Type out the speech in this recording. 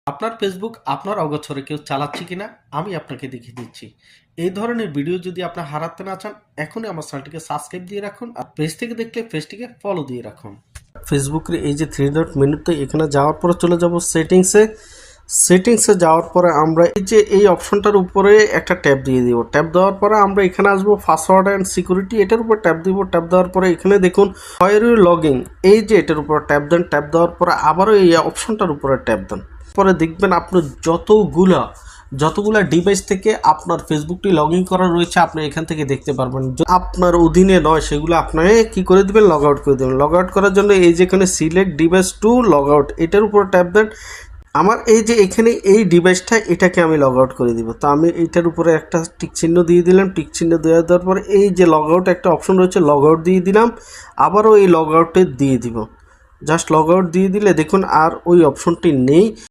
আপনার ফেসবুক আপনার অগোচরে কেউ চালাচ্ছে কিনা আমি আপনাকে দেখিয়ে দিচ্ছি। এই ধরনের ভিডিও যদি আপনি হারাতে না চান, এখনই আমার চ্যানেলটিকে সাবস্ক্রাইব দিয়ে রাখুন, আর পেজ থেকে দেখলে পেজটিকে ফলো দিয়ে রাখুন। ফেসবুকের এই যে 3 ডট মেনুতে এখানে যাওয়ার পরে চলে যাব সেটিংসে যাওয়ার পরে আমরা এই যে এই অপশনটার উপরে একটা ট্যাব দিয়ে দিব। ট্যাব দেওয়ার পরে আমরা এখানে আসবো পাসওয়ার্ড অ্যান্ড সিকিউরিটি, এটার উপর ট্যাব দিব। ট্যাব দেওয়ার পরে এখানে দেখুন হোয়ার ইউ লগিং, এই যে এটার উপর ট্যাব দেন। ট্যাব দেওয়ার পরে আবারও এই অপশনটার উপরে ট্যাব দেন। পরে দেখবেন আপনার যতগুলা ডিভাইস থেকে আপনার ফেসবুকটি লগ ইন করা রয়েছে আপনি এখান থেকে দেখতে পারবেন। আপনার অধীনে নয় সেগুলো আপনাকে কি করে দিবেন, লগ আউট করে দেবেন। লগ আউট করার জন্য এই যেখানে select device to log out, এটার উপর ট্যাব দেন। আমার এই যে এখানে এই ডিভাইসটা, এটাকে আমি লগ আউট করে দিব। তো আমি এইটার উপরে একটা টিক চিহ্ন দিয়ে দিলাম। টিক চিহ্ন দেওয়ার পরে এই যে লগ আউট একটা অপশন রয়েছে, লগ আউট দিয়ে দিলাম। আবারও এই লগ আউটে দিয়ে দিব। জাস্ট লগ আউট দিয়ে দিলে দেখুন আর ওই অপশনটি নেই।